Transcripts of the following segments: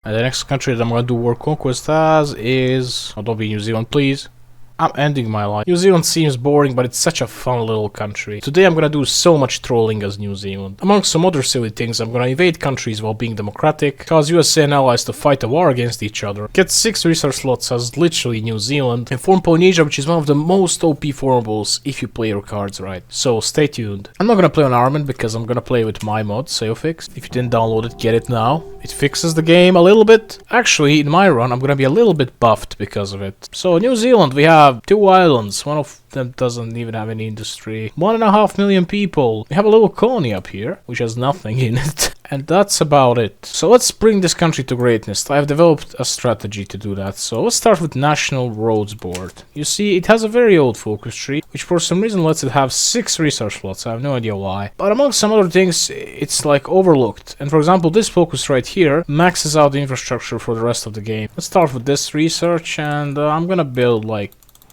And the next country that I'm gonna do world conquest as is... Oh, don't be New Zealand, please. I'm ending my life. New Zealand seems boring, but it's such a fun little country. Today I'm gonna do so much trolling as New Zealand. Among some other silly things, I'm gonna invade countries while being democratic, cause USA and allies to fight a war against each other, get 6 research slots as literally New Zealand, and form Polynesia, which is one of the most OP formables if you play your cards right. So stay tuned. I'm not gonna play on Armin because I'm gonna play with my mod, sejozwak. If you didn't download it, get it now. It fixes the game a little bit. Actually, in my run, I'm gonna be a little bit buffed because of it. So New Zealand, we have 2 islands. One of them doesn't even have any industry. 1.5 million people. We have a little colony up here, which has nothing in it. And that's about it. So let's bring this country to greatness. I have developed a strategy to do that. So let's start with National Roads Board. You see, it has a very old focus tree, which for some reason lets it have 6 research slots. I have no idea why. But among some other things, it's like overlooked. And for example, this focus right here maxes out the infrastructure for the rest of the game. Let's start with this research, and I'm gonna build like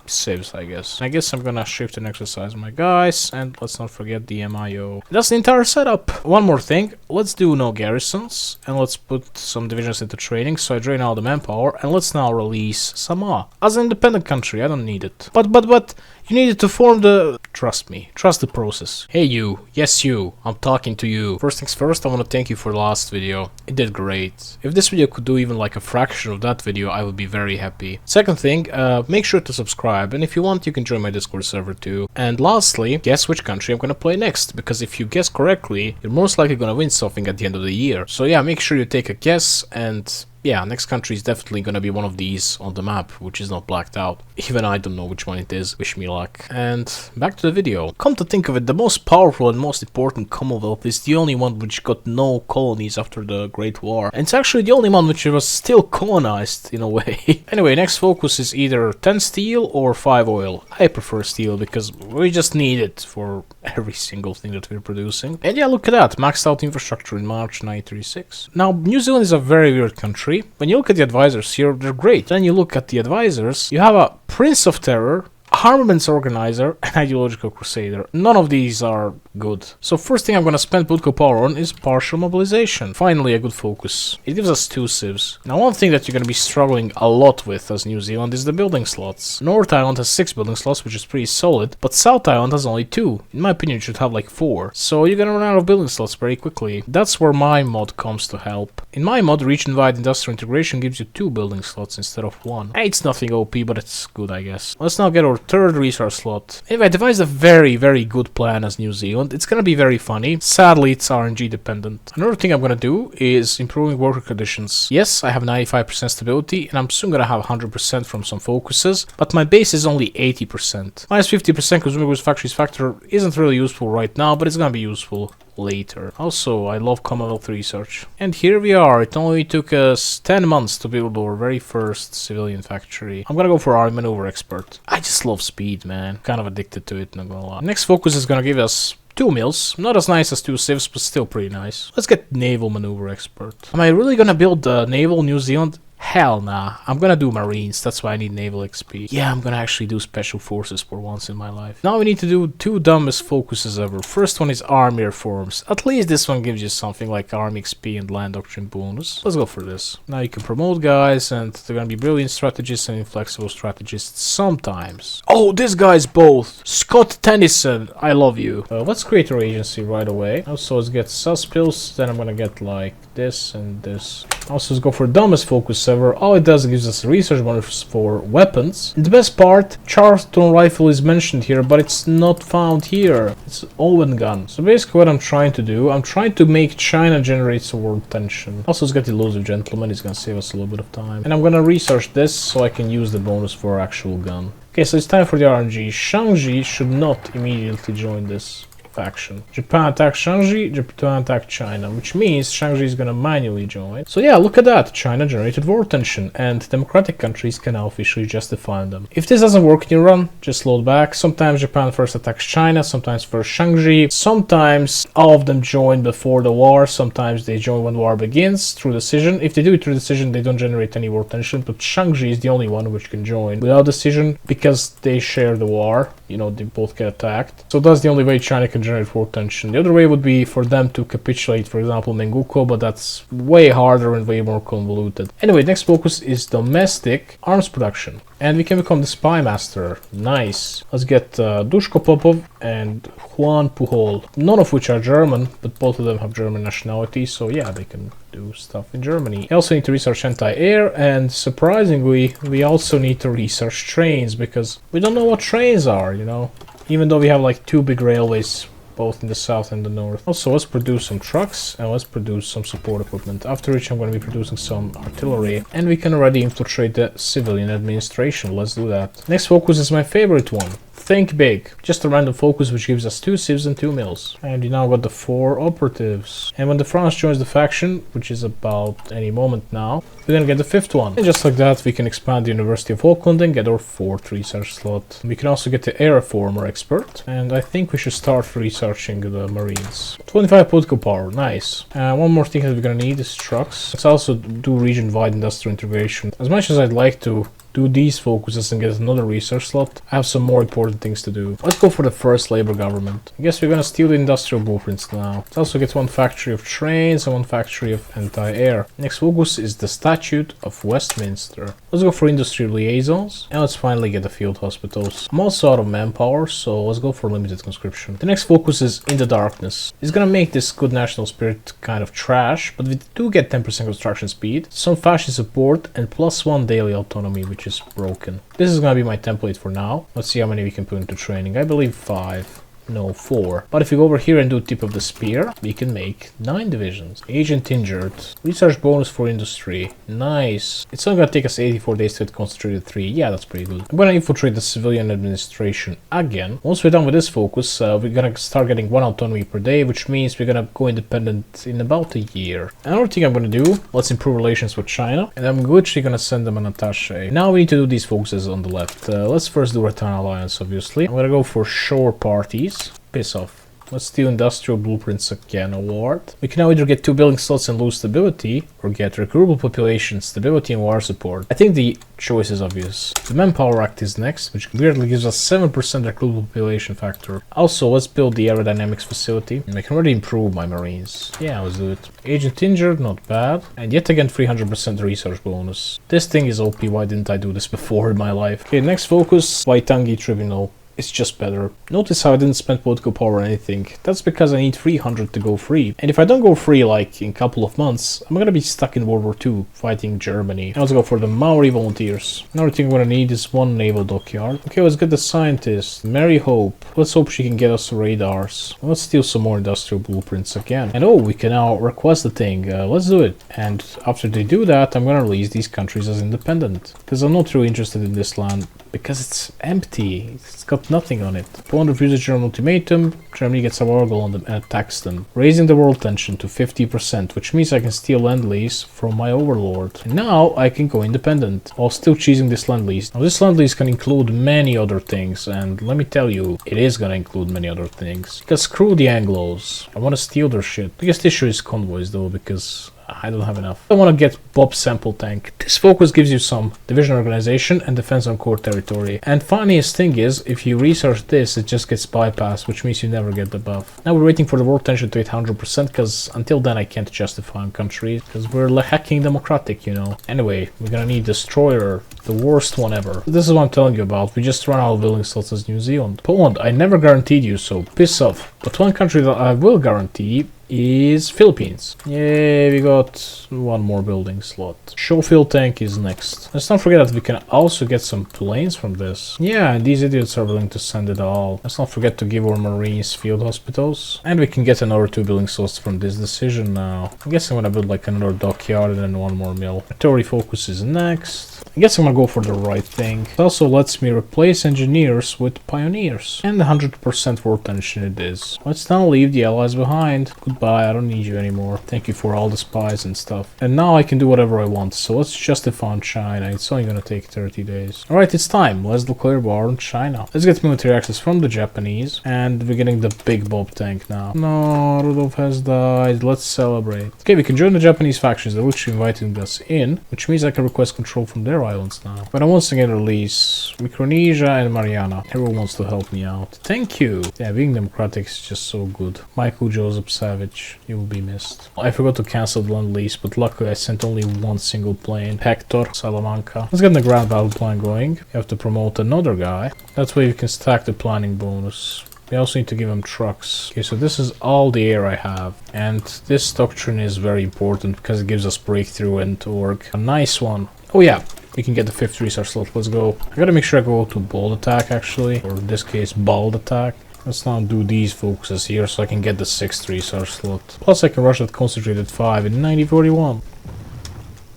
civs, I guess. I guess I'm gonna shift and exercise my guys, and let's not forget the MIO. That's the entire setup. One more thing, let's do no garrisons, and let's put some divisions into training, so I drain all the manpower, and let's now release Samoa. As an independent country, I don't need it. But, you needed to form the... Trust me. Trust the process. Hey you. Yes you. I'm talking to you. First things first, I want to thank you for the last video. It did great. If this video could do even like a fraction of that video, I would be very happy. Second thing, make sure to subscribe, and if you want, you can join my Discord server too. And lastly, guess which country I'm gonna play next, because if you guess correctly, you're most likely gonna win something at the end of the year. So yeah, make sure you take a guess, and... yeah, next country is definitely gonna be one of these on the map, which is not blacked out. Even I don't know which one it is. Wish me luck. And back to the video. Come to think of it, the most powerful and most important Commonwealth is the only one which got no colonies after the Great War. And it's actually the only one which was still colonized, in a way. Anyway, next focus is either 10 steel or 5 oil. I prefer steel because we just need it for every single thing that we're producing. And yeah, look at that. Maxed out infrastructure in March 1936. Now, New Zealand is a very weird country. When you look at the advisors here, they're great. Then you look at the advisors, you have a Prince of Terror, Armaments Organizer, and Ideological Crusader. None of these are good. So first thing I'm gonna spend political power on is partial mobilization. Finally a good focus. It gives us 2 civs. Now one thing that you're gonna be struggling a lot with as New Zealand is the building slots. North Island has 6 building slots, which is pretty solid, but South Island has only 2. In my opinion, it should have like 4. So you're gonna run out of building slots very quickly. That's where my mod comes to help. In my mod, region-wide industrial integration gives you 2 building slots instead of 1. It's nothing OP, but it's good, I guess. Let's now get our 3rd resource slot. Anyway, I devised a very good plan as New Zealand. It's gonna be very funny. Sadly, it's RNG dependent. Another thing I'm gonna do is improving worker conditions. Yes, I have 95% stability, and I'm soon gonna have 100% from some focuses, but my base is only 80%. Minus 50% consumables factories factor isn't really useful right now, but it's gonna be useful later. Also, I love Commonwealth research. And here we are. It only took us 10 months to build our very first civilian factory. I'm gonna go for Army Maneuver Expert. I just love speed, man. Kind of addicted to it, not gonna lie. Next focus is gonna give us 2 mills. Not as nice as 2 civs, but still pretty nice. Let's get Naval Maneuver Expert. Am I really gonna build the Naval New Zealand? Hell nah. I'm gonna do Marines, that's why I need Naval XP. Yeah, I'm gonna actually do Special Forces for once in my life. Now we need to do 2 dumbest focuses ever. First one is Army Reforms. At least this one gives you something like Army XP and Land Doctrine bonus. Let's go for this. Now you can promote guys, and they're gonna be brilliant strategists and inflexible strategists sometimes. Oh, this guy's both! Scott Tennyson, I love you. Let's create our agency right away. Also, let's get Suspills, then I'm gonna get like this and this. Also, let's go for dumbest focus ever. All it does, it gives us research bonus for weapons. And the best part, Charleston rifle is mentioned here, but it's not found here. It's Owen gun. So basically what I'm trying to do, I'm trying to make China generate some world tension. Also, let's get Elusive Gentleman, it's gonna save us a little bit of time. And I'm gonna research this so I can use the bonus for our actual gun. Okay, so it's time for the RNG. Shangji should not immediately join this faction. Japan attacks Shanxi, Japan attacks China, which means Shanxi is gonna manually join. So yeah, look at that. China generated war tension, and democratic countries can now officially justify them. If this doesn't work in your run, just load back. Sometimes Japan first attacks China, sometimes first Shanxi, sometimes all of them join before the war, sometimes they join when war begins through decision. If they do it through decision, they don't generate any war tension, but Shanxi is the only one which can join without decision because they share the war. You know, they both get attacked. So that's the only way China can generate war tension. The other way would be for them to capitulate, for example, Menguko, but that's way harder and way more convoluted. Anyway, next focus is domestic arms production. And we can become the spy master. Nice. Let's get Dushko Popov and Juan Pujol. None of which are German, but both of them have German nationality, so yeah, they can do stuff in Germany. We also need to research anti-air, and surprisingly, we also need to research trains, because we don't know what trains are, you know? Even though we have like 2 big railways, both in the south and the north. Also, let's produce some trucks and let's produce some support equipment, after which I'm going to be producing some artillery, and we can already infiltrate the civilian administration. Let's do that. Next focus is my favorite one. Think big. Just a random focus which gives us 2 civs and 2 mills. And you now got the 4 operatives. And when the France joins the faction, which is about any moment now, we're gonna get the 5th one. And just like that, we can expand the University of Auckland and get our 4th research slot. We can also get the air reformer expert. And I think we should start researching the Marines. 25 political power, nice. One more thing that we're gonna need is trucks. Let's also do region-wide industrial integration. As much as I'd like to do these focuses and get another research slot, I have some more important things to do. Let's go for the first labor government. I guess we're gonna steal the industrial blueprints now. Let's also get 1 factory of trains and 1 factory of anti-air. Next focus is the Statute of Westminster. Let's go for industry liaisons, and let's finally get the field hospitals. I'm also out of manpower, so let's go for limited conscription. The next focus is in the darkness. It's gonna make this good national spirit kind of trash, but we do get 10% construction speed, some fascist support, and +1 daily autonomy, which is broken. This is gonna be my template for now. Let's see how many we can put into training. I believe 5. No, 4. But if we go over here and do tip of the spear, we can make 9 divisions. Agent injured. Research bonus for industry. Nice. It's only gonna take us 84 days to get concentrated 3. Yeah, that's pretty good. I'm gonna infiltrate the civilian administration again. Once we're done with this focus, we're gonna start getting 1 autonomy per day, which means we're gonna go independent in about a year. Another thing I'm gonna do, let's improve relations with China, and I'm literally gonna send them an attaché. Now we need to do these focuses on the left. Let's first do Rattan Alliance, obviously. I'm gonna go for shore parties. Piss off. Let's steal industrial blueprints again award. We can now either get 2 building slots and lose stability, or get recruitable population, stability and war support. I think the choice is obvious. The Manpower Act is next, which weirdly gives us 7% recruitable population factor. Also, let's build the aerodynamics facility. And I can already improve my marines. Yeah, let's do it. Agent injured, not bad. And yet again 300% research bonus. This thing is OP, why didn't I do this before in my life? Okay, next focus, Waitangi Tribunal. It's just better. Notice how I didn't spend political power or anything. That's because I need 300 to go free. And if I don't go free like in a couple of months, I'm gonna be stuck in World War II fighting Germany. Now let's go for the Maori volunteers. Another thing we're gonna need is 1 naval dockyard. Okay, let's get the scientist, Mary Hope. Let's hope she can get us radars. Let's steal some more industrial blueprints again. And oh, we can now request the thing. Let's do it. And after they do that, I'm gonna release these countries as independent. Because I'm not really interested in this land. Because it's empty. It's got nothing on it. Poland refuses German ultimatum. Germany gets a war goal on them and attacks them, raising the world tension to 50%, which means I can steal land lease from my overlord. And now I can go independent while still choosing this land lease. Now this land lease can include many other things, and let me tell you, it is gonna include many other things. Because screw the Anglos. I want to steal their shit. Biggest issue is convoys though, because I don't have enough. I want to get Bob's sample tank. This focus gives you some division organization and defense on core territory. And funniest thing is, if you research this, it just gets bypassed, which means you never get the buff. Now we're waiting for the world tension to 800%, because until then I can't justify on countries, because we're hacking democratic, you know. Anyway, we're gonna need Destroyer, the worst one ever. This is what I'm telling you about. We just run out of building slots as New Zealand. Poland, I never guaranteed you, so piss off. But one country that I will guarantee is Philippines. Yay, we got 1 more building slot. Schofield tank is next. Let's not forget that we can also get some planes from this. Yeah, and these idiots are willing to send it all. Let's not forget to give our marines field hospitals. And we can get another 2 building slots from this decision now. I guess I'm gonna build like another dockyard and then 1 more mill. Artillery focus is next. I guess I'm gonna go for the right thing. It also lets me replace engineers with pioneers. And 100% war tension it is. Let's now leave the allies behind. Goodbye, I don't need you anymore. Thank you for all the spies and stuff. And now I can do whatever I want. So let's justify on China. It's only gonna take 30 days. Alright, it's time. Let's declare war on China. Let's get military access from the Japanese. And we're getting the big Bob tank now. No, Rudolph has died. Let's celebrate. Okay, we can join the Japanese factions. They're literally inviting us in, which means I can request control from their islands now. But I once again release Micronesia and Mariana. Everyone wants to help me out. Thank you! Yeah, being democratic is just so good. Michael Joseph Savage, you will be missed. I forgot to cancel the land lease, but luckily I sent only one single plane. Hector, Salamanca. Let's get the ground battle plan going. You have to promote another guy. That way you can stack the planning bonus. We also need to give him trucks. Okay, so this is all the air I have. And this doctrine is very important because it gives us breakthrough and org. A nice one. Oh yeah, we can get the 5th resource slot. Let's go. I gotta make sure I go to bold attack actually. Or in this case, bald attack. Let's now do these focuses here so I can get the 6th resource slot. Plus I can rush that concentrated 5 in 9041.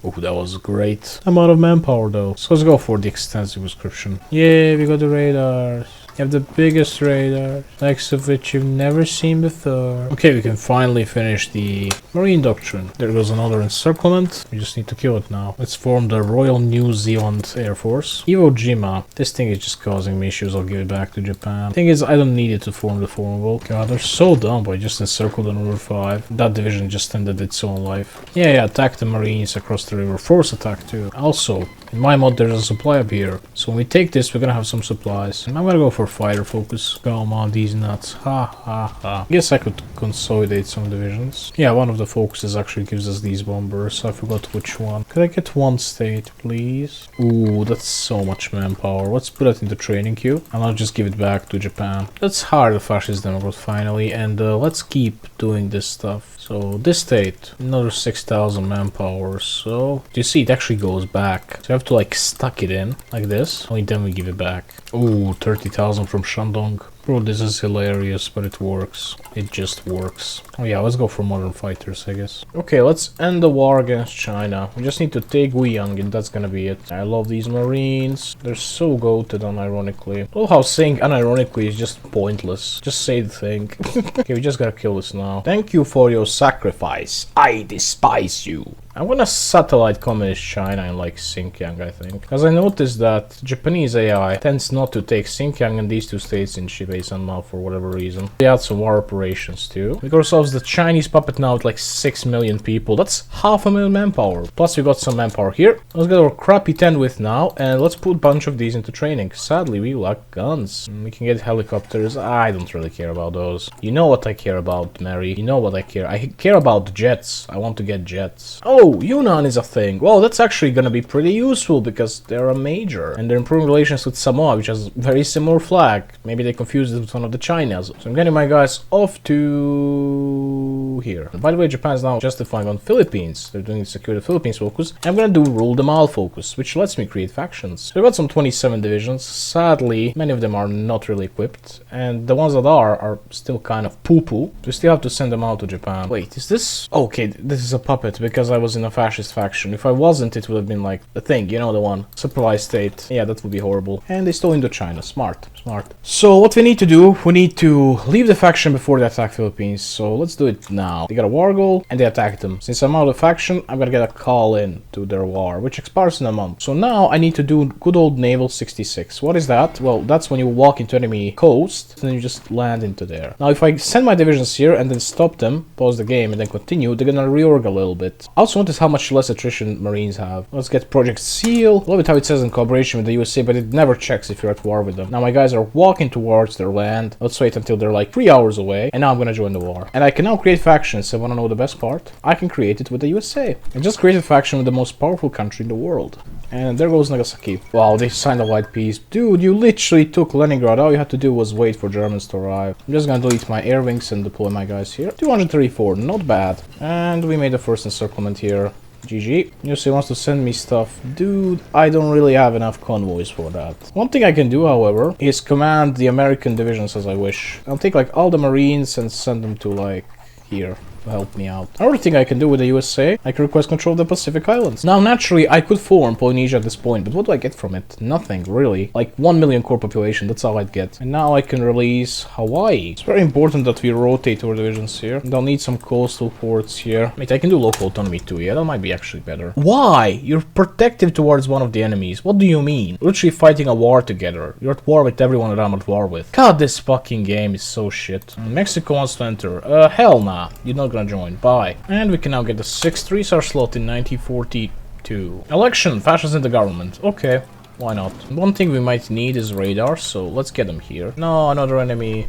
Oh, that was great. I'm out of manpower though. So let's go for the extensive description. Yeah, we got the radars. You have the biggest radar, likes of which you've never seen before. Okay, we can finally finish the Marine Doctrine. There goes another encirclement. We just need to kill it now. Let's form the Royal New Zealand Air Force. Iwo Jima. This thing is just causing me issues. I'll give it back to Japan. Thing is, I don't need it to form the formable. God, they're so dumb. I just encircled on River 5. That division just ended its own life. Yeah, attack the Marines across the river. Force attack too. Also, in my mod there's a supply up here. So when we take this, we're gonna have some supplies. And I'm gonna go for fighter focus. Come on, these nuts. Ha ha ha. Guess I could consolidate some divisions. Yeah, one of the focuses actually gives us these bombers. I forgot which one. Could I get one state, please? Ooh, that's so much manpower. Let's put that into training queue. And I'll just give it back to Japan. Let's hire the fascist democrat finally. And let's keep doing this stuff. So this state, another 6,000 manpower. So you see it actually goes back. So you have to like stuck it in like this. Only then we give it back. Ooh, 30,000 from Shandong. Bro, this is hilarious, but it works. It just works. Oh yeah, let's go for modern fighters, I guess. Okay, let's end the war against China. We just need to take Guiyang and that's gonna be it. I love these Marines. They're so goated unironically. I love how saying unironically is just pointless. Just say the thing. Okay, we just gotta kill this now. Thank you for your sacrifice. I despise you. I'm gonna satellite communist China in like Xinjiang, I think. Because I noticed that Japanese AI tends not to take Xinjiang and these two states in Shibei Sanma for whatever reason. We had some war operations too. We got ourselves the Chinese puppet now with like 6 million people. That's 500,000 manpower. Plus we got some manpower here. Let's get our crappy 10 with now and let's put a bunch of these into training. Sadly, we lack guns. We can get helicopters. I don't really care about those. You know what I care about, Mary. You know what I care. I care about jets. I want to get jets. Oh, Yunnan is a thing. Well, that's actually gonna be pretty useful because they're a major. And they're improving relations with Samoa, which has a very similar flag. Maybe they confused it with one of the Chinas. So I'm getting my guys off to here. And by the way, Japan's now justifying on Philippines. They're doing secure the Philippines focus. I'm gonna do rule them all focus, which lets me create factions. So I've got some 27 divisions. Sadly, many of them are not really equipped. And the ones that are still kind of poo-poo. We still have to send them out to Japan. Wait, is this... Okay, this is a puppet because I was in a fascist faction. If I wasn't, it would have been like the thing, you know, the one. Supervised state. Yeah, that would be horrible. And they stole Indochina. Smart. Smart. So what we need to do, we need to leave the faction before they attack Philippines. So let's do it now. They got a war goal and they attacked them. Since I'm out of faction, I'm gonna get a call in to their war, which expires in a month. So now I need to do good old naval 66. What is that? Well, that's when you walk into enemy coast, and then you just land into there. Now, if I send my divisions here and then stop them, pause the game, and then continue, they're gonna reorg a little bit. Also notice how much less attrition Marines have. Let's get Project Seal. Love it how it says in collaboration with the USA, but it never checks if you're at war with them. Now my guys are walking towards their land. Let's wait until they're like 3 hours away, and now I'm gonna join the war. And I can now create factions. So wanna know the best part? I can create it with the USA. I just created a faction with the most powerful country in the world. And there goes Nagasaki. Wow, they signed a white peace. Dude, you literally took Leningrad. All you had to do was wait for Germans to arrive. I'm just gonna delete my air wings and deploy my guys here. 234, not bad. And we made the first encirclement here. GG. USA wants to send me stuff. Dude, I don't really have enough convoys for that. One thing I can do, however, is command the American divisions as I wish. I'll take like all the Marines and send them to like here. Help me out. Another thing I can do with the USA, I can request control of the Pacific Islands. Now, naturally, I could form Polynesia at this point, but what do I get from it? Nothing, really. Like 1 million core population, that's all I'd get. And now I can release Hawaii. It's very important that we rotate our divisions here. They'll need some coastal ports here. Wait, I can do local autonomy too, yeah, that might be actually better. Why? You're protective towards one of the enemies. What do you mean? We're literally fighting a war together. You're at war with everyone that I'm at war with. God, this fucking game is so shit. Mexico wants to enter. Hell nah. You're not gonna join. Bye. And we can now get the 6th resource slot in 1942. 2. Election, fascists in the government. Okay, why not? One thing we might need is radar, so let's get them here. No, another enemy.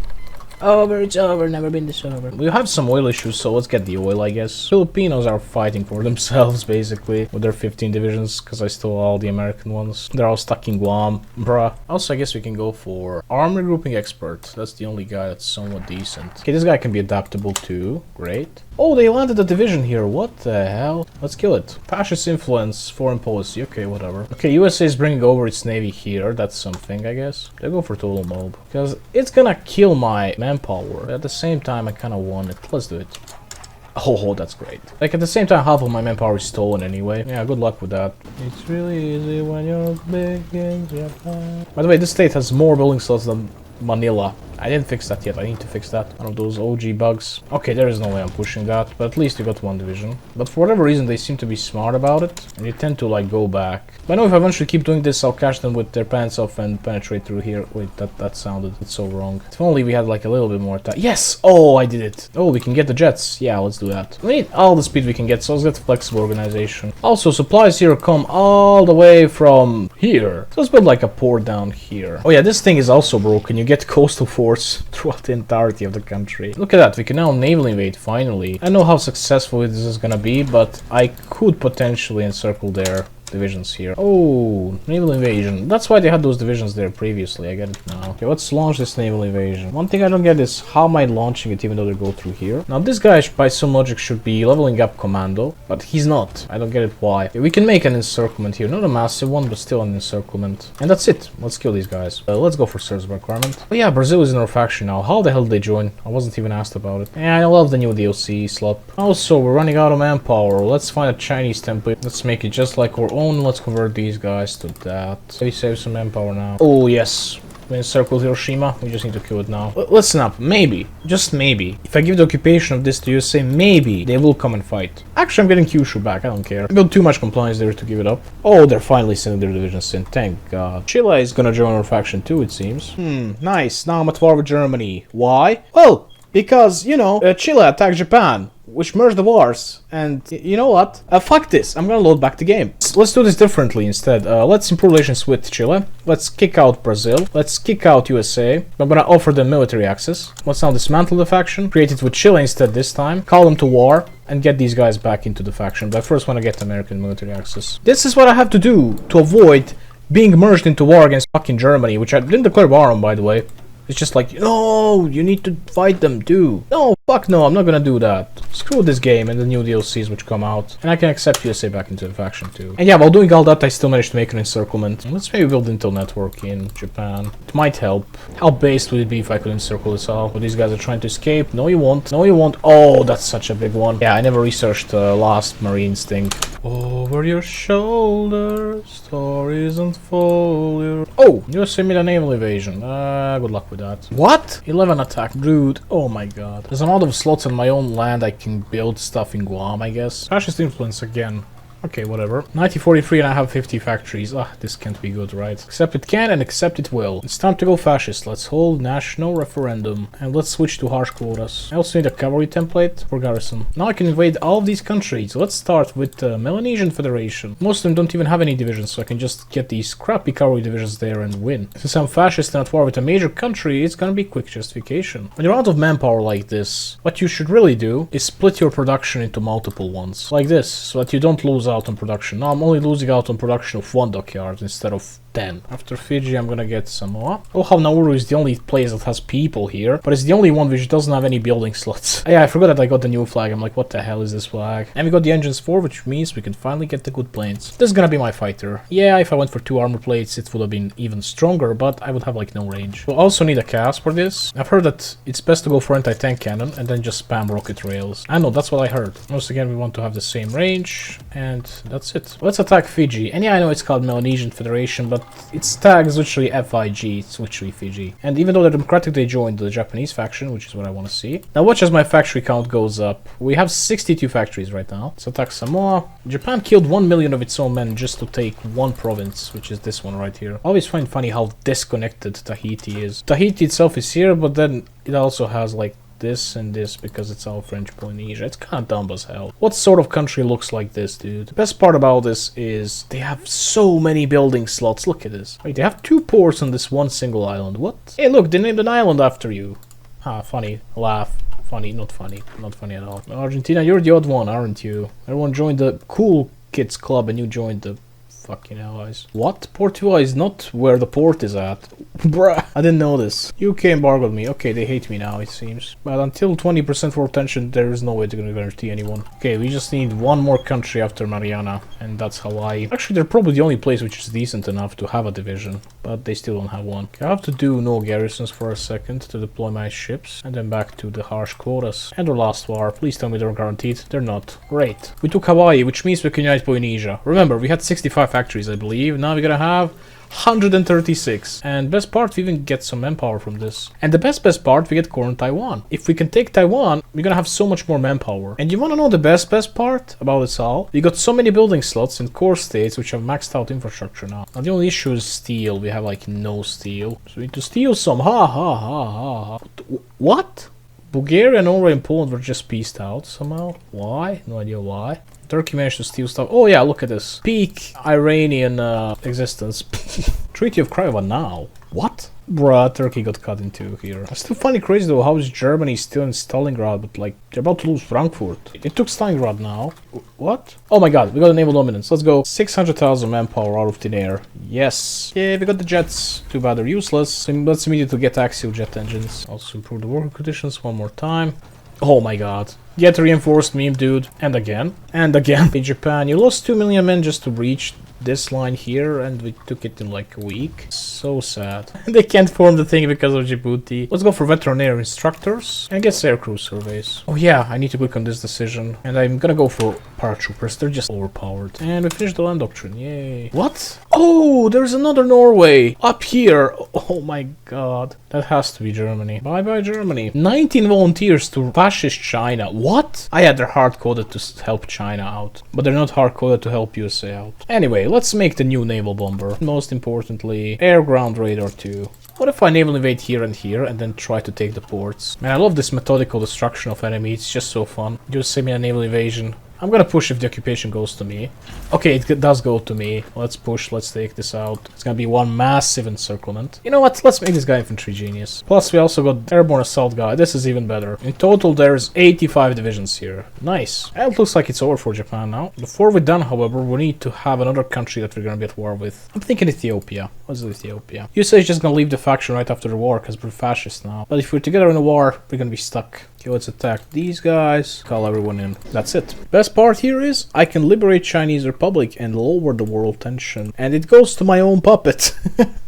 Over, it's over, never been this over. We have some oil issues, so let's get the oil, I guess. Filipinos are fighting for themselves, basically, with their 15 divisions, because I stole all the American ones. They're all stuck in Guam, bruh. Also, I guess we can go for army grouping expert. That's the only guy that's somewhat decent. Okay, this guy can be adaptable too. Great. Oh, they landed a division here. What the hell? Let's kill it. Fascist influence, foreign policy. Okay, whatever. Okay, USA is bringing over its navy here. That's something, I guess. They go for total mob, because it's gonna kill my manpower. But at the same time, I kind of want it. Let's do it. Oh, that's great. Like, at the same time, half of my manpower is stolen anyway. Yeah, good luck with that. It's really easy when you're big in Japan. By the way, this state has more building slots than Manila. I didn't fix that yet. I need to fix that. One of those OG bugs. Okay, there is no way I'm pushing that, but at least we got one division. But for whatever reason, they seem to be smart about it, and they tend to, like, go back. But I know if I eventually keep doing this, I'll catch them with their pants off and penetrate through here. Wait, that sounded so wrong. If only we had, like, a little bit more time. Yes! Oh, I did it. Oh, we can get the jets. Yeah, let's do that. We need all the speed we can get, so let's get flexible organization. Also, supplies here come all the way from here. So let's build, like, a port down here. Oh, yeah, this thing is also broken. You get coastal force throughout the entirety of the country. Look at that, we can now naval invade, finally. I don't know how successful this is gonna be, but I could potentially encircle their divisions here. Oh, naval invasion. That's why they had those divisions there previously. I get it now. Okay, let's launch this naval invasion. One thing I don't get is how am I launching it even though they go through here? Now this guy by some logic should be leveling up commando, but he's not. I don't get it why. Okay, we can make an encirclement here. Not a massive one, but still an encirclement. And that's it. Let's kill these guys. Let's go for service requirement. Oh yeah, Brazil is in our faction now. How the hell did they join? I wasn't even asked about it. Yeah, I love the new DLC slot. Also, we're running out of manpower. Let's find a Chinese template. Let's make it just like our own. Let's convert these guys to that. We save some manpower now. Oh yes, we encircled Hiroshima. We just need to kill it now. Listen up, maybe, just maybe, if I give the occupation of this to USA, maybe they will come and fight. Actually, I'm getting Kyushu back. I don't care. I built too much compliance there to give it up. Oh, they're finally sending their divisions in. Thank God. Chile is gonna join our faction too, it seems. Nice. Now I'm at war with Germany. Why? Well, because, you know, Chile attacked Japan, which merged the wars, and you know what? Fuck this, I'm gonna load back the game. Let's do this differently instead. Let's improve relations with Chile. Let's kick out Brazil. Let's kick out USA. I'm gonna offer them military access. Let's now dismantle the faction. Create it with Chile instead this time. Call them to war and get these guys back into the faction. But I first want to get American military access. This is what I have to do to avoid being merged into war against fucking Germany, which I didn't declare war on, by the way. It's just like, no, you need to fight them too. No, fuck no, I'm not gonna do that. Screw this game and the new DLCs which come out. And I can accept USA back into the faction too. And yeah, while doing all that, I still managed to make an encirclement. Let's maybe build Intel network in Japan. It might help. How based would it be if I could encircle this all? But these guys are trying to escape. No, you won't. No, you won't. Oh, that's such a big one. Yeah, I never researched the last Marines thing. Over your shoulder, stories unfold. Oh, USA made a naval invasion. Good luck with that. What? 11 attack. Dude, oh my god. There's a lot of slots on my own land. I can build stuff in Guam, I guess. Fascist influence again. Okay, whatever. 1943 and I have 50 factories. Ah, this can't be good, right? Except it can and except it will. It's time to go fascist. Let's hold national referendum. And let's switch to harsh quotas. I also need a cavalry template for garrison. Now I can invade all of these countries. Let's start with the Melanesian Federation. Most of them don't even have any divisions, so I can just get these crappy cavalry divisions there and win. Since I'm fascist and at war with a major country, it's gonna be quick justification. When you're out of manpower like this, what you should really do is split your production into multiple ones. Like this, so that you don't lose out on production. Now I'm only losing out on production of 1 dockyard instead of 10. After Fiji, I'm gonna get Samoa. Oh, how Nauru is the only place that has people here, but it's the only one which doesn't have any building slots. Yeah, I forgot that I got the new flag. I'm like, what the hell is this flag? And we got the engines 4, which means we can finally get the good planes. This is gonna be my fighter. Yeah, if I went for 2 armor plates, it would have been even stronger, but I would have like no range. We'll also need a CAS for this. I've heard that it's best to go for anti-tank cannon and then just spam rocket rails. I know, that's what I heard. Once again, we want to have the same range, and that's it. Let's attack Fiji. And yeah, I know it's called Melanesian Federation, but its tag is literally FIG, it's literally Fiji. And even though they're democratic, they joined the Japanese faction, which is what I want to see. Now watch as my factory count goes up. We have 62 factories right now. Let's attack Samoa. Japan killed 1 million of its own men just to take 1 province, which is this one right here. I always find funny how disconnected Tahiti is. Tahiti itself is here, but then it also has like this and this because it's all French Polynesia. It's kind of dumb as hell. What sort of country looks like this, dude? The best part about this is they have so many building slots. Look at this. Wait, they have 2 ports on this one single island. What? Hey, look, they named an island after you. Ah, funny. Laugh. Funny, not funny. Not funny at all. Argentina, you're the odd one, aren't you? Everyone joined the cool kids club and you joined the fucking allies. What? Portugal is not where the port is at. Bruh, I didn't know this. UK embargoed me. Okay, they hate me now, it seems. But until 20% for retention, there is no way they're gonna guarantee anyone. Okay, we just need one more country after Mariana, and that's Hawaii. Actually, they're probably the only place which is decent enough to have a division, but they still don't have one. Okay, I have to do no garrisons for a second to deploy my ships, and then back to the harsh quotas. And our last war. Please tell me they're guaranteed. They're not. Great. We took Hawaii, which means we can unite Polynesia. Remember, we had 65 factories, I believe. Now we're gonna have 136. And best part, we even get some manpower from this. And the best part, we get core in Taiwan. If we can take Taiwan, we're gonna have so much more manpower. And you wanna know the best part about this all? We got so many building slots in core states which have maxed out infrastructure now. Now the only issue is steel. We have like no steel. So we need to steal some. Ha ha ha ha ha. What? Bulgaria, Norway and Poland were just pieced out somehow. Why? No idea why. Turkey managed to steal stuff. Oh yeah, look at this. Peak Iranian existence. Treaty of Craiova now. What? Bruh, Turkey got cut in two here. I still find it crazy though, how is Germany still in Stalingrad, but like, they're about to lose Frankfurt. It took Stalingrad now. What? Oh my god, we got a naval dominance. Let's go. 600,000 manpower out of thin air. Yes. Yeah, we got the jets. Too bad they're useless. So let's immediately get axial jet engines. Also improve the working conditions one more time. Oh my god. Get reinforced meme, dude. And again. And again. In Japan, you lost 2 million men just to reach this line here, and we took it in like a week. So sad. They can't form the thing because of Djibouti. Let's go for veterinary instructors and get aircrew surveys. Oh yeah, I need to click on this decision. And I'm gonna go for paratroopers. They're just overpowered. And we finished the land doctrine. Yay. What? Oh, there's another Norway up here. Oh my god. That has to be Germany. Bye bye Germany. 19 volunteers to fascist China. What? I had they're hard-coded to help China out, but they're not hard-coded to help USA out. Anyway, let's make the new naval bomber. Most importantly, air-ground radar 2. What if I naval invade here and then try to take the ports? Man, I love this methodical destruction of enemies. It's just so fun. Just send me a naval invasion. I'm gonna push if the occupation goes to me. Okay, it does go to me. Let's push, let's take this out. It's gonna be one massive encirclement. You know what? Let's make this guy infantry genius. Plus, we also got airborne assault guy. This is even better. In total, there's 85 divisions here. Nice. And it looks like it's over for Japan now. Before we're done, however, we need to have another country that we're gonna be at war with. I'm thinking Ethiopia. What's Ethiopia? USA is just gonna leave the faction right after the war because we're fascist now. But if we're together in a war, we're gonna be stuck. Okay, let's attack these guys, call everyone in. That's it. Best part here is I can liberate Chinese Republic and lower the world tension. And it goes to my own puppet.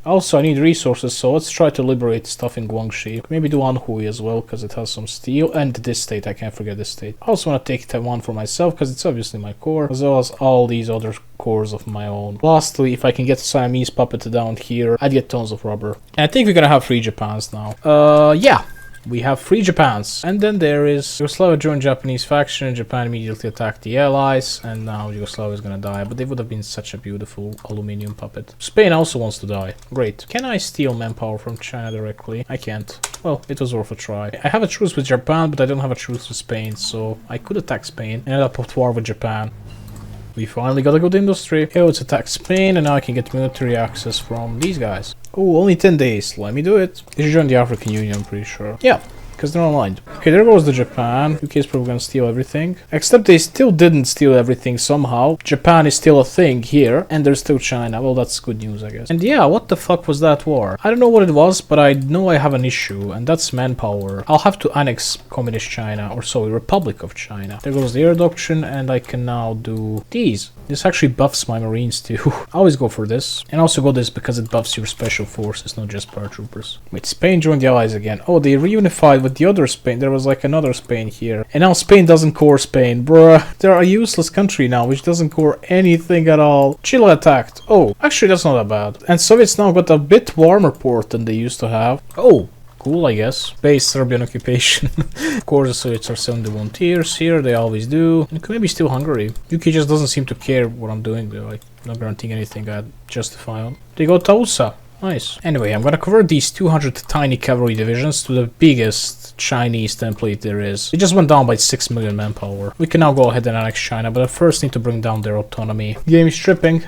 Also, I need resources, so let's try to liberate stuff in Guangxi. Maybe do Anhui as well, because it has some steel. And this state, I can't forget this state. I also want to take Taiwan for myself, because it's obviously my core, as well as all these other cores of my own. Lastly, if I can get a Siamese puppet down here, I'd get tons of rubber. And I think we're gonna have 3 Japans now. Yeah. We have 3 Japans. And then there is Yugoslavia joined Japanese faction. Japan immediately attacked the allies. And now Yugoslavia is gonna die. But they would have been such a beautiful aluminium puppet. Spain also wants to die. Great. Can I steal manpower from China directly? I can't. Well, it was worth a try. I have a truce with Japan, but I don't have a truce with Spain. So I could attack Spain and end up at war with Japan. We finally got a good industry. Okay, let's attack Spain, and now I can get military access from these guys. Oh, only 10 days. Let me do it. They should join the African Union, I'm pretty sure. Yeah, because they're online. Okay, there goes the Japan. UK is probably gonna steal everything. Except they still didn't steal everything somehow. Japan is still a thing here, and there's still China. Well, that's good news, I guess. And yeah, what the fuck was that war? I don't know what it was, but I know I have an issue, and that's manpower. I'll have to annex Communist China, or sorry, Republic of China. There goes the air doctrine, and I can now do these. This actually buffs my marines too. I always go for this. And also go this because it buffs your special forces, not just paratroopers. Wait, Spain joined the allies again. Oh, they reunified with the other Spain. There was like another Spain here. And now Spain doesn't core Spain. Bruh, they're a useless country now, which doesn't core anything at all. Chile attacked. Oh, actually that's not that bad. And Soviets now got a bit warmer port than they used to have. Oh. Cool, I guess. Base Serbian occupation. Of course, the Soviets are sending the volunteers here. They always do. And maybe still Hungary. UK just doesn't seem to care what I'm doing. They're like not guaranteeing anything I justify on. They got Tausa. Nice. Anyway, I'm gonna convert these 200 tiny cavalry divisions to the biggest Chinese template there is. It just went down by 6 million manpower. We can now go ahead and annex China, but I first need to bring down their autonomy. Game is stripping.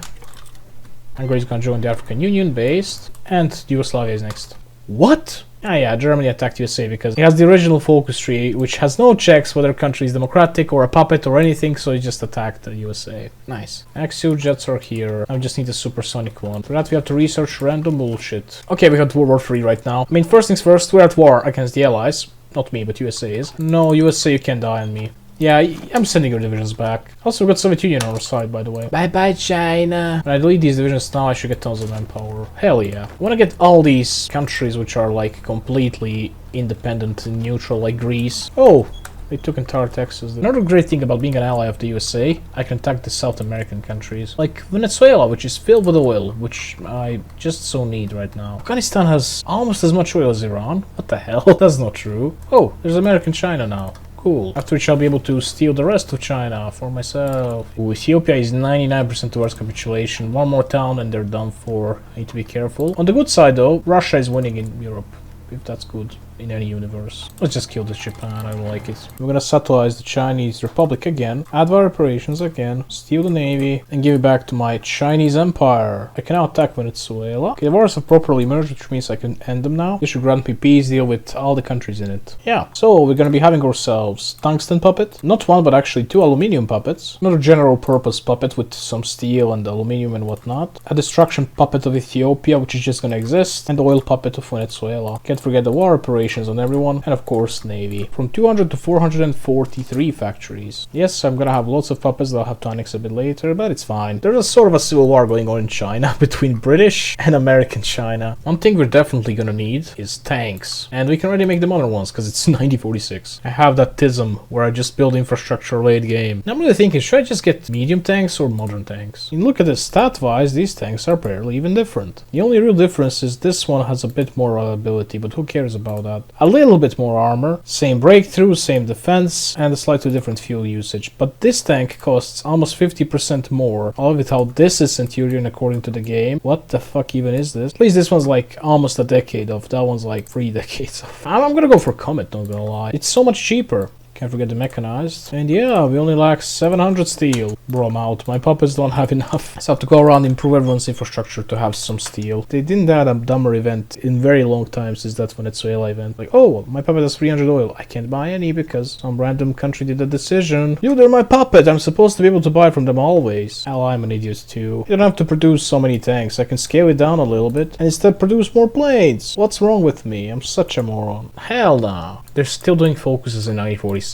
Hungary is gonna join the African Union based, and Yugoslavia is next. What? Ah yeah, Germany attacked USA because it has the original focus tree, which has no checks whether a country is democratic or a puppet or anything, so it just attacked the USA. Nice. Axial jets are here. I just need a supersonic one. For that we have to research random bullshit. Okay, we got World War III right now. I mean, first things first, we're at war against the Allies. Not me, but USA is. No, USA, you can't die on me. Yeah, I'm sending your divisions back. Also, we got Soviet Union on our side, by the way. Bye-bye, China. When I delete these divisions now, I should get tons of manpower. Hell yeah. I want to get all these countries which are, like, completely independent and neutral, like Greece. Oh, they took entire Texas. Another great thing about being an ally of the USA, I can attack the South American countries. Like Venezuela, which is filled with oil, which I just so need right now. Afghanistan has almost as much oil as Iran. What the hell? That's not true. Oh, there's American China now. Cool. After which I'll be able to steal the rest of China for myself. Ooh, Ethiopia is 99% towards capitulation. One more town and they're done for. I need to be careful. On the good side though, Russia is winning in Europe. If that's good in any universe. Let's just kill this Japan, I don't like it. We're gonna satellize the Chinese Republic again, add our operations again, steal the navy, and give it back to my Chinese Empire. I can now attack Venezuela. Okay, the wars have properly merged, which means I can end them now. This should grant me peace deal with all the countries in it. Yeah, so we're gonna be having ourselves tungsten puppet. Not one, but actually 2 aluminium puppets. Another general purpose puppet with some steel and aluminium and whatnot. A destruction puppet of Ethiopia, which is just gonna exist. And the oil puppet of Venezuela. Can't forget the war operations on everyone, and of course navy. From 200 to 443 factories. Yes, I'm gonna have lots of puppets that I'll have to annex a bit later, but it's fine. There's a sort of a civil war going on in China between British and American China. One thing we're definitely gonna need is tanks, and we can already make the modern ones because it's 1946. I have that tism where I just build infrastructure late game. Now I'm really thinking, should I just get medium tanks or modern tanks? I mean, look at this, stat wise these tanks are barely even different. The only real difference is this one has a bit more reliability, but who cares about that? A little bit more armor, same breakthrough, same defense, and a slightly different fuel usage. But this tank costs almost 50% more. All without this is Centurion according to the game. What the fuck even is this? At least this one's like almost a decade off. That one's like 3 decades off. I'm gonna go for Comet, not gonna lie. It's so much cheaper. Can't forget the mechanized. And yeah, we only lack 700 steel. Bro, I'm out. My puppets don't have enough. So I have to go around and improve everyone's infrastructure to have some steel. They didn't add a dumber event in very long time since that Venezuela event. Like, oh, my puppet has 300 oil. I can't buy any because some random country did a decision. You, they're my puppet. I'm supposed to be able to buy from them always. Hell, I'm an idiot too. You don't have to produce so many tanks. I can scale it down a little bit and instead produce more planes. What's wrong with me? I'm such a moron. Hell no. They're still doing focuses in 1946.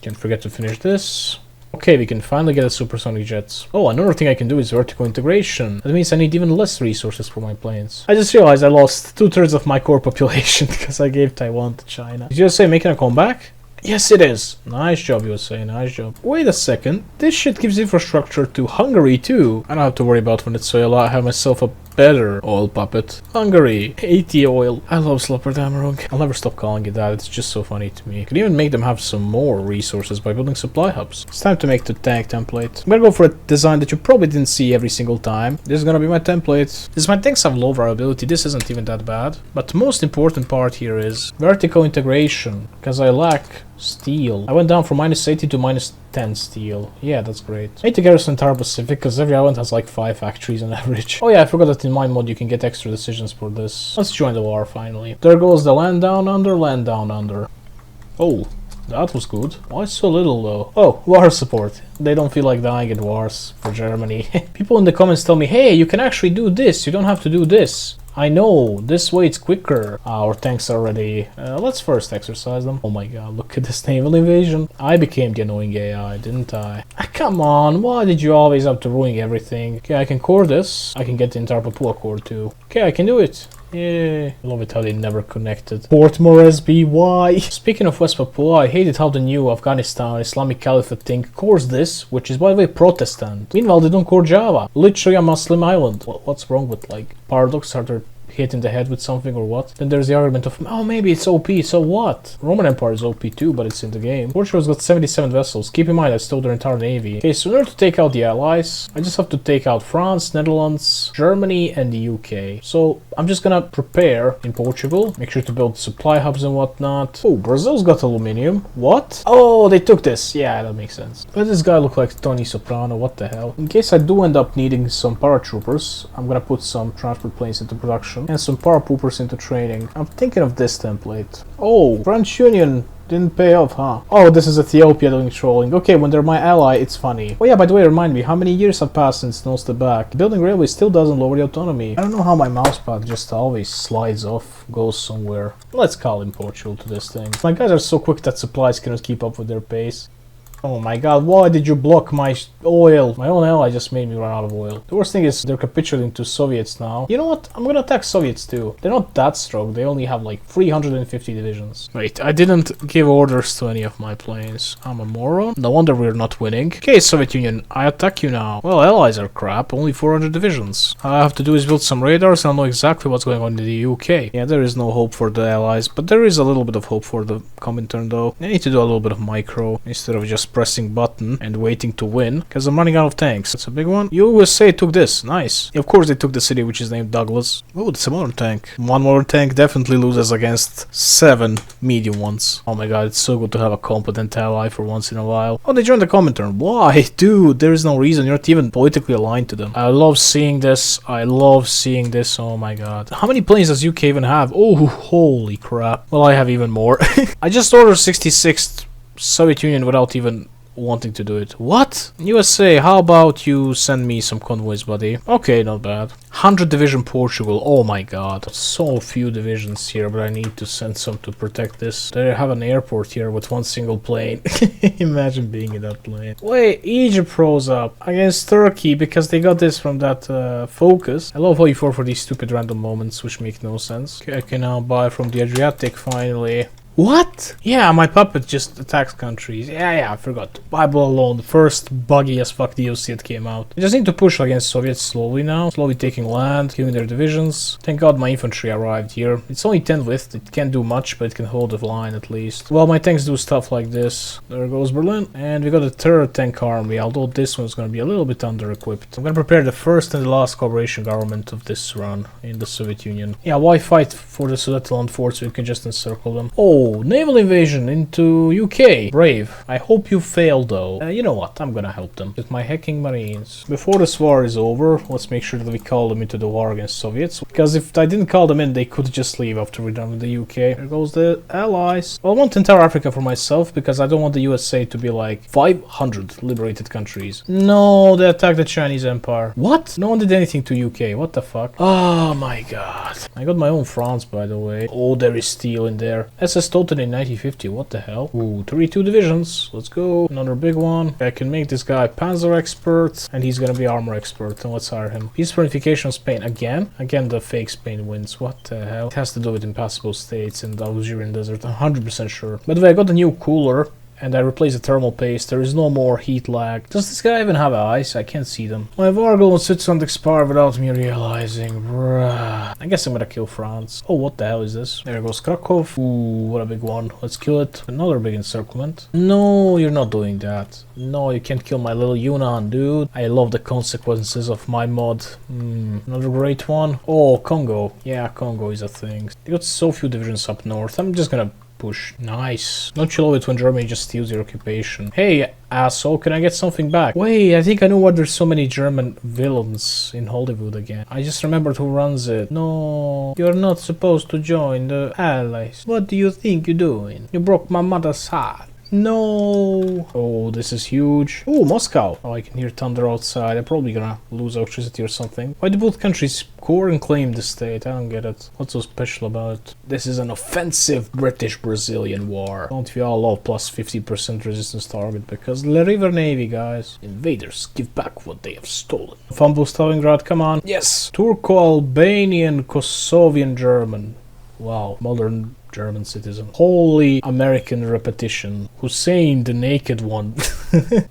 Can't forget to finish this. Okay, we can finally get a supersonic jets. Oh, another thing I can do is vertical integration. That means I need even less resources for my planes. I just realized I lost 2/3 of my core population because I gave Taiwan to China. Did USA making a comeback? Yes, it is. Nice job, USA. Nice job. Wait a second. This shit gives infrastructure to Hungary too. I don't have to worry about Venezuela. I have myself a better oil puppet. Hungary. 80 oil. I love Slopperdammerung. I'll never stop calling it that. It's just so funny to me. I could even make them have some more resources by building supply hubs. It's time to make the tank template. I'm gonna go for a design that you probably didn't see every single time. This is gonna be my template. Since my tanks have low variability, this isn't even that bad. But the most important part here is vertical integration. Because I lack steel. I went down from -80 to -10 steel. Yeah, that's great. I need to garrison entire Pacific because every island has like 5 factories on average. Oh yeah, I forgot that in my mod you can get extra decisions for this. Let's join the war finally. There goes the land down under, land down under. Oh, that was good. Why so little though? Oh, war support. They don't feel like dying in wars for Germany. People in the comments tell me, hey, you can actually do this. You don't have to do this. I know, this way it's quicker. Our tanks are ready. Let's first exercise them. Oh my god, look at this naval invasion. I became the annoying AI, didn't I? Come on, why did you always have to ruin everything? Okay, I can core this. I can get the entire Papua core too. Okay, I can do it. Yeah, I love it how they never connected. Port Moresby, why? Speaking of West Papua, I hated how the new Afghanistan Islamic Caliphate thing cores this, which is by the way Protestant. Meanwhile, they don't core Java. Literally a Muslim island. What's wrong with like Paradox? Are there hit in the head with something or what. Then there's the argument of, oh, maybe it's OP, so what? Roman Empire is OP too, but it's in the game. Portugal's got 77 vessels. Keep in mind, I stole their entire navy. Okay, so in order to take out the allies, I just have to take out France, Netherlands, Germany, and the UK. So I'm just gonna prepare in Portugal. Make sure to build supply hubs and whatnot. Oh, Brazil's got aluminium. What? Oh, they took this. Yeah, that makes sense. But this guy look like Tony Soprano. What the hell? In case I do end up needing some paratroopers, I'm gonna put some transport planes into production and some parapoopers into training. I'm thinking of this template. Oh, French Union didn't pay off, huh? Oh, this is Ethiopia doing trolling. Okay, when they're my ally, it's funny. Oh yeah, by the way, remind me, how many years have passed since No Step Back? Building railway still doesn't lower the autonomy. I don't know how my mousepad just always slides off, goes somewhere. Let's call in Portugal to this thing. My guys are so quick that supplies cannot keep up with their pace. Oh my god, why did you block my oil? My own ally just made me run out of oil. The worst thing is they're capitulating to Soviets now. You know what? I'm gonna attack Soviets too. They're not that strong. They only have like 350 divisions. Wait, I didn't give orders to any of my planes. I'm a moron? No wonder we're not winning. Okay, Soviet Union, I attack you now. Well, allies are crap. Only 400 divisions. All I have to do is build some radars and I'll know exactly what's going on in the UK. Yeah, there is no hope for the allies, but there is a little bit of hope for the Comintern though. I need to do a little bit of micro instead of just pressing button and waiting to win, because I'm running out of tanks. That's a big one. USA took this. Nice. Yeah, of course they took the city which is named Douglas. Oh, it's a modern tank. One modern tank definitely loses against 7 medium ones. Oh my god, it's so good to have a competent ally for once in a while. Oh, they joined the Comintern. Why? Dude, there is no reason. You're not even politically aligned to them. I love seeing this. I love seeing this. Oh my god. How many planes does UK even have? Oh, holy crap. Well, I have even more. I just ordered 66th Soviet Union without even wanting to do it. What? USA, how about you send me some convoys, buddy? Okay, not bad. 100 division Portugal. Oh my god. So few divisions here, but I need to send some to protect this. They have an airport here with one single plane. Imagine being in that plane. Wait, Egypt rose up against Turkey because they got this from that focus. I love HOI4 for these stupid random moments which make no sense. Okay, I can now buy from the Adriatic finally. What? Yeah, my puppet just attacks countries. Yeah, I forgot. Bible alone, the first buggy as fuck DLC that came out. I just need to push against Soviets slowly now. Slowly taking land, killing their divisions. Thank god my infantry arrived here. It's only 10 width, it can't do much, but it can hold the line at least. Well, my tanks do stuff like this. There goes Berlin. And we got a third tank army, although this one's gonna be a little bit under-equipped. I'm gonna prepare the first and the last cooperation government of this run in the Soviet Union. Yeah, why fight for the Sudetenland forts when we can just encircle them? Oh, naval invasion into UK. Brave. I hope you fail though. You know what? I'm gonna help them with my hacking marines. Before this war is over, let's make sure that we call them into the war against Soviets. Because if I didn't call them in, they could just leave after we're done with the UK. There goes the allies. Well, I want entire Africa for myself because I don't want the USA to be like 500 liberated countries. No, they attacked the Chinese Empire. What? No one did anything to UK. What the fuck? Oh my god. I got my own France, by the way. Oh, there is steel in there. SS Toten in 1950. What the hell? Ooh, 32 divisions. Let's go. Another big one. I can make this guy Panzer expert, and he's gonna be armor expert. And let's hire him. Peace Unification of Spain again. Again, the fake Spain wins. What the hell? It has to do with impassable states in the Algerian desert. 100% sure. By the way, I got a new cooler. And I replace the thermal paste. There is no more heat lag. Does this guy even have eyes? I can't see them. My Vargo and Switzerland expire without me realizing. Bruh. I guess I'm gonna kill France. Oh, what the hell is this? There goes Krakow. Ooh, what a big one. Let's kill it. Another big encirclement. No, you're not doing that. No, you can't kill my little Yunnan, dude. I love the consequences of my mod. Another great one. Oh, Congo. Yeah, Congo is a thing. They got so few divisions up north. I'm just gonna push. Nice. Don't you love it when Germany just steals your occupation? Hey, asshole, can I get something back? Wait, I think I know why there's so many German villains in Hollywood again. I just remembered who runs it. No, you're not supposed to join the Allies. What do you think you're doing? You broke my mother's heart. No. Oh, this is huge. Oh, Moscow. Oh, I can hear thunder outside. I'm probably gonna lose electricity or something. Why do both countries core and claim the state? I don't get it. What's so special about it? This is an offensive British-Brazilian war. Don't we all love plus 50% resistance target? Because the River Navy, guys. Invaders, give back what they have stolen. Fumble Stalingrad, come on. Yes. Turco-Albanian Kosovian German. Wow, modern German citizen. Holy American repetition. Hussein the naked one.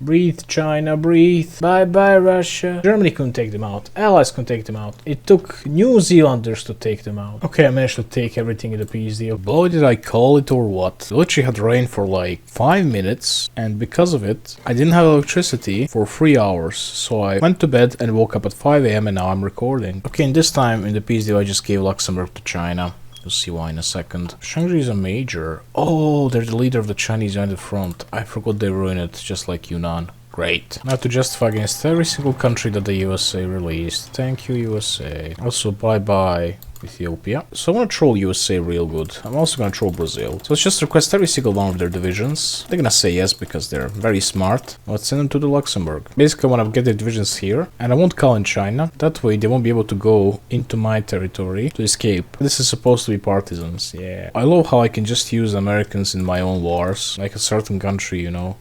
Breathe, China, breathe. Bye-bye, Russia. Germany couldn't take them out. Allies couldn't take them out. It took New Zealanders to take them out. Okay, I managed to take everything in the peace deal. Boy, did I call it or what. It literally had rain for like 5 minutes, and because of it, I didn't have electricity for 3 hours. So I went to bed and woke up at 5 AM and now I'm recording. Okay, and this time in the peace deal I just gave Luxembourg to China. You'll see why in a second. Shangri is a major. Oh, they're the leader of the Chinese United Front. I forgot they were in it, just like Yunnan. Great. Now to justify against every single country that the USA released. Thank you, USA. Also, bye-bye, Ethiopia. So I want to troll USA real good. I'm also going to troll Brazil. So let's just request every single one of their divisions. They're going to say yes because they're very smart. Let's send them to the Luxembourg. Basically, I want to get their divisions here. And I won't call in China. That way, they won't be able to go into my territory to escape. This is supposed to be partisans. Yeah. I love how I can just use Americans in my own wars. Like a certain country, you know.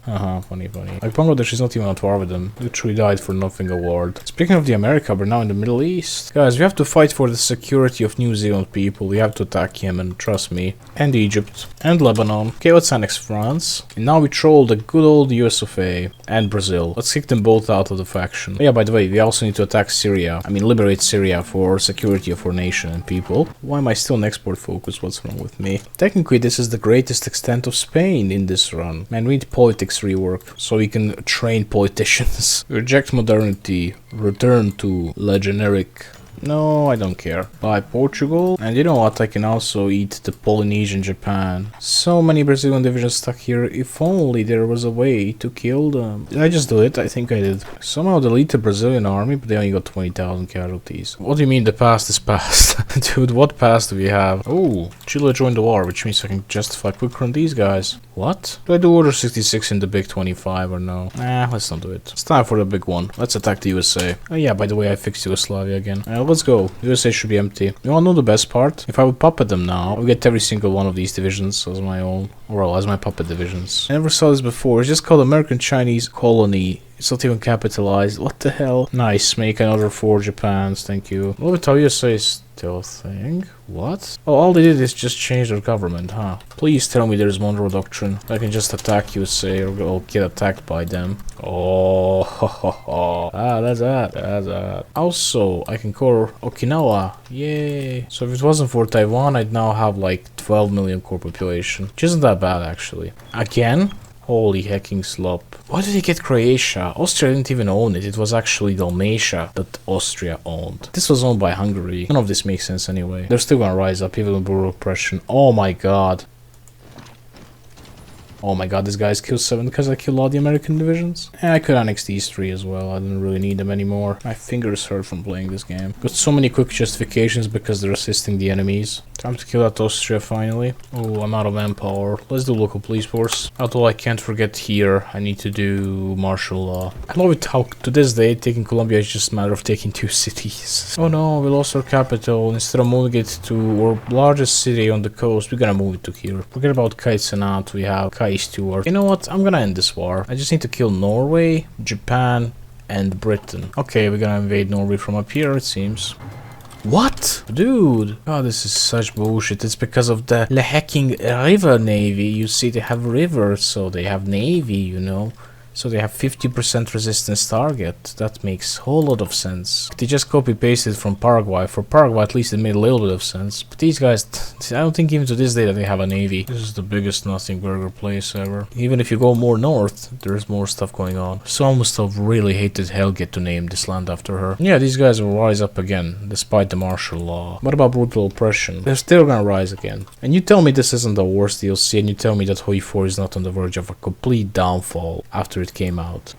Funny. Like Bangladesh is not even at war with them. Literally died for nothing award. Speaking of the America, we're now in the Middle East. Guys, we have to fight for the security of New Zealand people. We have to attack Yemen, trust me. And Egypt. And Lebanon. Okay, let's annex France. And now we troll the good old US of A. And Brazil. Let's kick them both out of the faction. Yeah, by the way, we also need to attack Syria. I mean, liberate Syria for security of our nation and people. Why am I still in export focus? What's wrong with me? Technically, this is the greatest extent of Spain in this run. Man, we need politics rework. So we can train politicians. Reject modernity. Return to le generic. No, I don't care. Buy Portugal. And you know what? I can also eat the Polynesian Japan. So many Brazilian divisions stuck here. If only there was a way to kill them. Did I just do it? I think I did. Somehow delete the Brazilian army, but they only got 20,000 casualties. What do you mean the past is past? Dude, what past do we have? Oh, Chile joined the war, which means I can justify quicker on these guys. What? Do I do Order 66 in the big 25 or no? Nah, let's not do it. It's time for the big one. Let's attack the USA. Oh yeah, by the way, I fixed Yugoslavia again. Let's go. USA should be empty. You wanna know the best part? If I would puppet them now, I would get every single one of these divisions as my own. Well, as my puppet divisions. I never saw this before. It's just called American Chinese Colony. It's not even capitalized. What the hell? Nice. Make another 4 Japans. Thank you. What about USA is still a thing? What? Oh, all they did is just change their government, huh? Please tell me there's Monroe Doctrine. I can just attack USA or get attacked by them. Oh, that's that. Also, I can core Okinawa. Yay. So if it wasn't for Taiwan, I'd now have like 12 million core population. Which isn't that bad, actually. Again? Holy hecking slop. Why did he get Croatia? Austria didn't even own it. It was actually Dalmatia that Austria owned. This was owned by Hungary. None of this makes sense anyway. They're still gonna rise up even with brutal oppression. Oh my god. Oh my god, this guy's killed 7 because I killed all the American divisions. And I could annex these 3 as well. I didn't really need them anymore. My fingers hurt from playing this game. Got so many quick justifications because they're assisting the enemies. Time to kill that Austria finally. Oh, I'm out of manpower. Let's do local police force. Although I can't forget here, I need to do martial law. I love it how to this day taking Colombia is just a matter of taking 2 cities. Oh no, we lost our capital. Instead of moving it to our largest city on the coast, we're gonna move it to here. Forget about Kaizenat, we have Kaistuar. You know what? I'm gonna end this war. I just need to kill Norway, Japan, and Britain. Okay, we're gonna invade Norway from up here, it seems. What? Dude. Oh, this is such bullshit. It's because of the hacking river navy. You see, they have rivers, so they have navy, you know. So they have 50% resistance target. That makes a whole lot of sense. They just copy-pasted from Paraguay. For Paraguay, at least it made a little bit of sense. But these guys, I don't think even to this day that they have a navy. This is the biggest Nothingburger place ever. Even if you go more north, there's more stuff going on. Someone must have really hated Helge to name this land after her. Yeah, these guys will rise up again, despite the martial law. What about brutal oppression? They're still gonna rise again. And you tell me this isn't the worst DLC, and you tell me that HOI4 is not on the verge of a complete downfall after it came out.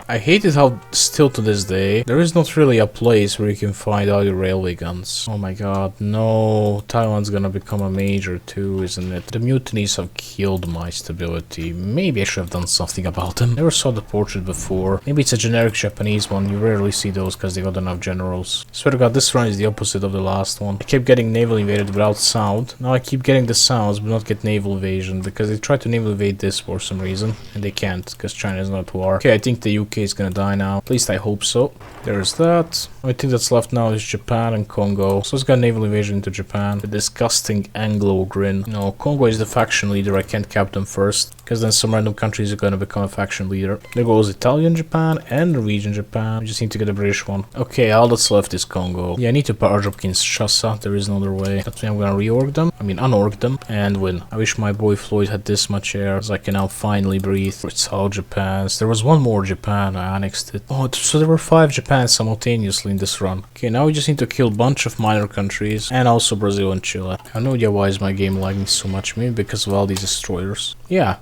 I hate it how still to this day there is not really a place where you can find all your railway guns. Oh my god, no. Taiwan's gonna become a major too, isn't it? The mutinies have killed my stability. Maybe I should have done something about them. Never saw the portrait before. Maybe it's a generic Japanese one. You rarely see those because they got enough generals. Swear to god, this run is the opposite of the last one. I kept getting naval invaded without sound. Now I keep getting the sounds but not get naval invasion because they tried to naval invade this for some reason and they can't because China is not at war. Okay, I think the UK Okay, it's gonna die now. At least I hope so. There's that. Only thing that's left now is Japan and Congo. So it's got naval invasion into Japan. The disgusting Anglo grin. No, Congo is the faction leader. I can't cap them first, because then some random countries are gonna become a faction leader. There goes Italian Japan and Norwegian Japan. We just need to get a British one. Okay, all that's left is Congo. Yeah, I need to barge up Kinshasa. There is no other way. That's why I'm gonna reorg them. I mean, unorg them and win. I wish my boy Floyd had this much air, as I can now finally breathe. It's all Japan's. There was one more Japan. I annexed it. Oh, so there were 5 Japan simultaneously in this run. Okay, now we just need to kill a bunch of minor countries and also Brazil and Chile. I have no idea why is my game lagging so much, maybe because of all these destroyers. Yeah,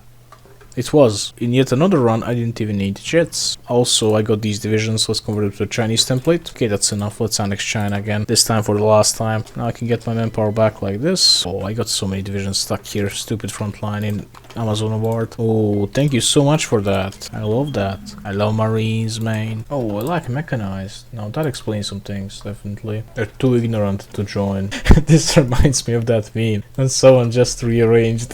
it was. In yet another run, I didn't even need jets. Also, I got these divisions. Let's convert it to a Chinese template. Okay, that's enough. Let's annex China again. This time for the last time. Now I can get my manpower back like this. Oh, I got so many divisions stuck here. Stupid front line in Amazon Award. Oh, thank you so much for that. I love that. I love Marines, man. Oh, I like mechanized. Now that explains some things, definitely. They're too ignorant to join. This reminds me of that meme. And someone just rearranged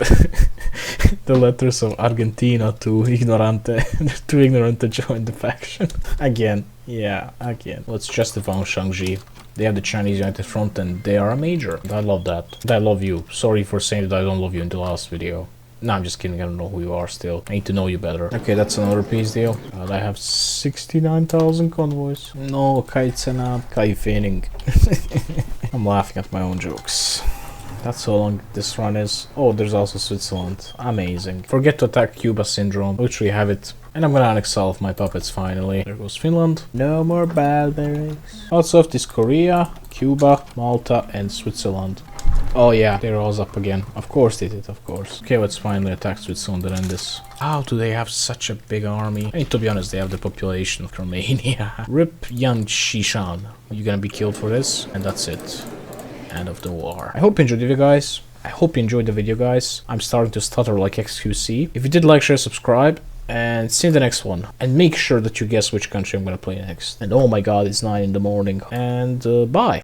the letters of Argentina to ignorante. They're too ignorant to join the faction. Again. Yeah, again. Let's justify on Shangji. They have the Chinese United Front and they are a major. I love that. And I love you. Sorry for saying that I don't love you in the last video. No, I'm just kidding. I don't know who you are still. I need to know you better. Okay, that's another peace deal. I have 69,000 convoys. No, Kaitsenab, Kaifening. I'm laughing at my own jokes. That's how long this run is. Oh, there's also Switzerland. Amazing. Forget to attack Cuba syndrome. Literally have it. And I'm gonna annex all of my puppets finally. There goes Finland. No more barbarics. Also left is Korea, Cuba, Malta, and Switzerland. Oh yeah, they're all up again. Of course they did, of course. Okay, let's finally attack Switzerland and end this. How do they have such a big army? I mean, to be honest, they have the population of Romania. Rip Yan Shishan. You're gonna be killed for this, and that's it. End of the war. I hope you enjoyed the video, guys. I hope you enjoyed the video, guys. I'm starting to stutter like XQC. If you did, like, share, subscribe, and see you in the next one. And make sure that you guess which country I'm gonna play next. And oh my god, it's 9 in the morning. And bye.